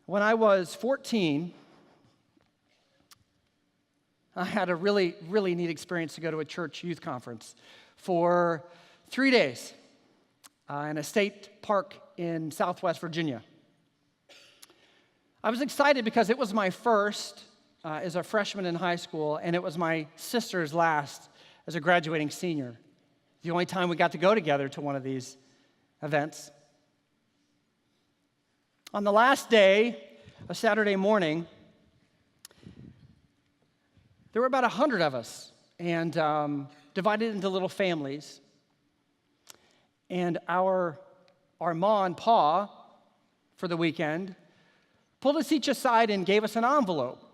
When I was 14, I had a really, really neat experience to go to a church youth conference for 3 days in a state park in Southwest Virginia. I was excited because it was my first as a freshman in high school, and it was my sister's last as a graduating senior. The only time we got to go together to one of these events. On the last day, a Saturday morning, there were about 100 of us, and divided into little families. And our ma and pa, for the weekend, pulled us each aside and gave us an envelope.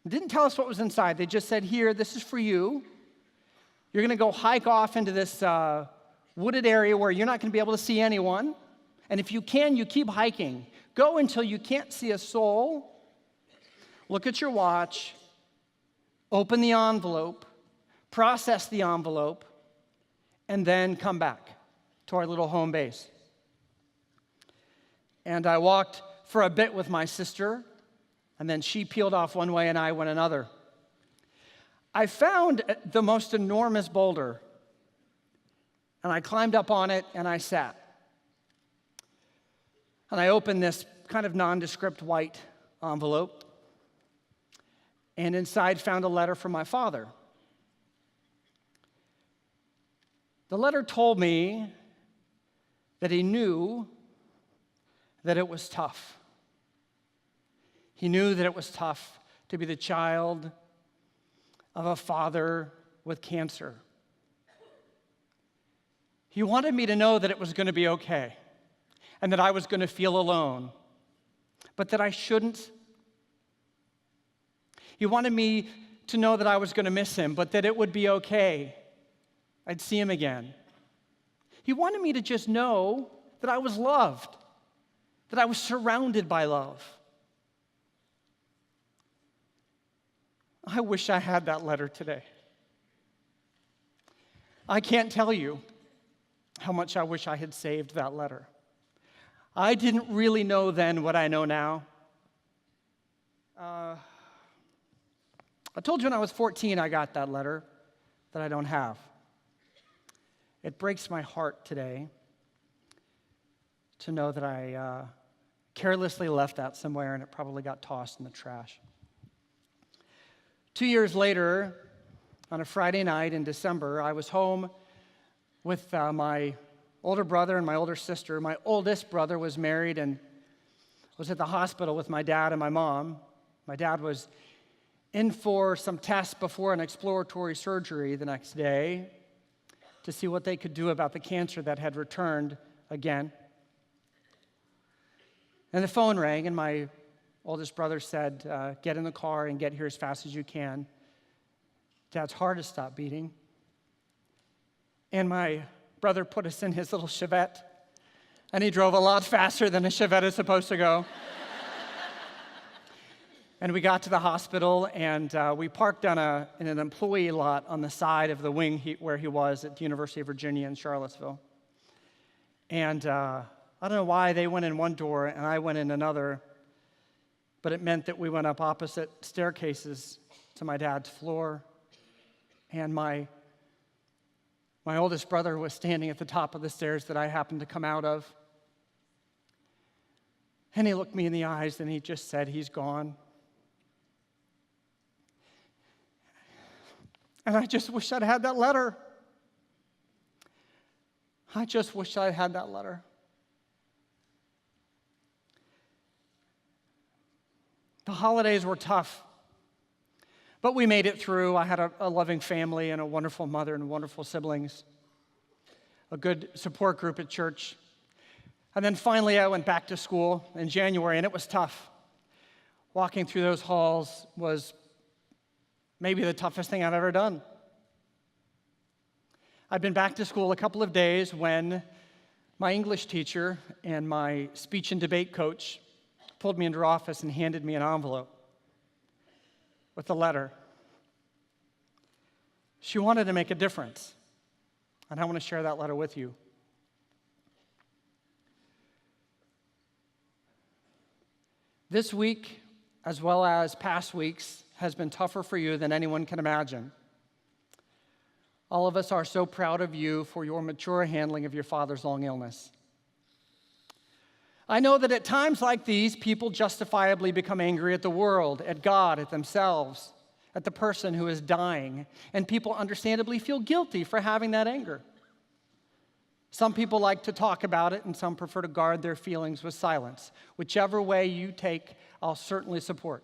Didn't tell us what was inside. They just said, here, this is for you. You're going to go hike off into this wooded area where you're not going to be able to see anyone. And if you can, you keep hiking. Go until you can't see a soul. Look at your watch. Open the envelope. Process the envelope. And then come back to our little home base. And I walked for a bit with my sister, and then she peeled off one way and I went another. I found the most enormous boulder, and I climbed up on it and I sat. And I opened this kind of nondescript white envelope, and inside found a letter from my father. The letter told me that he knew that it was tough. He knew that it was tough to be the child of a father with cancer. He wanted me to know that it was going to be okay and that I was going to feel alone, but that I shouldn't. He wanted me to know that I was going to miss him, but that it would be okay. I'd see him again. He wanted me to just know that I was loved, that I was surrounded by love. I wish I had that letter today. I can't tell you how much I wish I had saved that letter. I didn't really know then what I know now. I told you when I was 14 I got that letter that I don't have. It breaks my heart today to know that I carelessly left that somewhere and it probably got tossed in the trash. 2 years later, on a Friday night in December, I was home with my older brother and my older sister. My oldest brother was married and was at the hospital with my dad and my mom. My dad was in for some tests before an exploratory surgery the next day to see what they could do about the cancer that had returned again. And the phone rang, and my oldest brother said, get in the car and get here as fast as you can. Dad's heart has stopped beating. And my brother put us in his little Chevette, and he drove a lot faster than a Chevette is supposed to go. And we got to the hospital, and we parked in an employee lot on the side of the wing where he was at the University of Virginia in Charlottesville. And I don't know why they went in one door and I went in another, but it meant that we went up opposite staircases to my dad's floor. And my oldest brother was standing at the top of the stairs that I happened to come out of. And he looked me in the eyes and he just said, he's gone. And I just wish I'd had that letter. I just wish I had that letter. The holidays were tough, but we made it through. I had a loving family and a wonderful mother and wonderful siblings, a good support group at church. And then finally I went back to school in January, and it was tough. Walking through those halls was maybe the toughest thing I've ever done. I'd been back to school a couple of days when my English teacher and my speech and debate coach pulled me into her office and handed me an envelope with a letter. She wanted to make a difference, and I want to share that letter with you. This week, as well as past weeks, has been tougher for you than anyone can imagine. All of us are so proud of you for your mature handling of your father's long illness. I know that at times like these, people justifiably become angry at the world, at God, at themselves, at the person who is dying, and people understandably feel guilty for having that anger. Some people like to talk about it, and some prefer to guard their feelings with silence. Whichever way you take, I'll certainly support.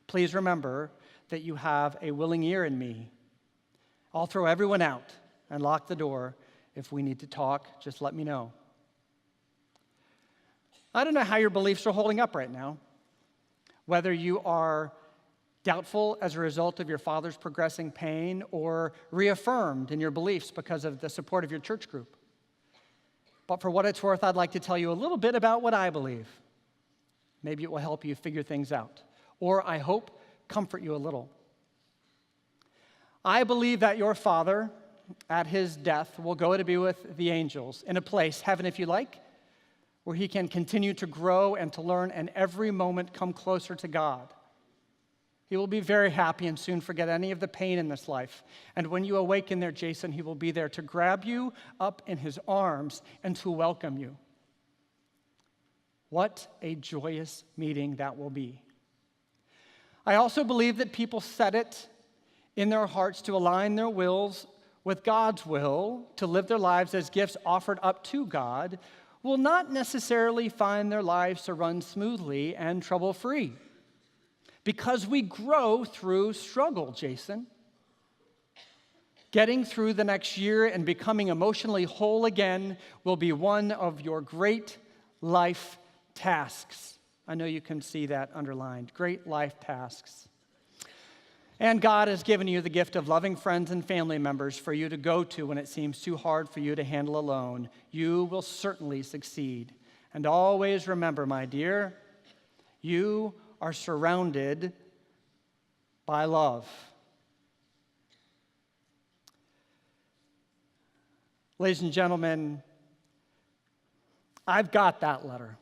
Please remember that you have a willing ear in me. I'll throw everyone out and lock the door. If we need to talk, just let me know. I don't know how your beliefs are holding up right now, whether you are doubtful as a result of your father's progressing pain or reaffirmed in your beliefs because of the support of your church group. But for what it's worth, I'd like to tell you a little bit about what I believe. Maybe it will help you figure things out, or I hope comfort you a little. I believe that your father, at his death, will go to be with the angels in a place, heaven if you like, where he can continue to grow and to learn and every moment come closer to God. He will be very happy and soon forget any of the pain in this life. And when you awaken there, Jason, he will be there to grab you up in his arms and to welcome you. What a joyous meeting that will be. I also believe that people set it in their hearts to align their wills with God's will, to live their lives as gifts offered up to God, will not necessarily find their lives to run smoothly and trouble-free. Because we grow through struggle, Jason. Getting through the next year and becoming emotionally whole again will be one of your great life tasks. I know you can see that underlined. Great life tasks. And God has given you the gift of loving friends and family members for you to go to when it seems too hard for you to handle alone. You will certainly succeed. And always remember, my dear, you are surrounded by love. Ladies and gentlemen, I've got that letter.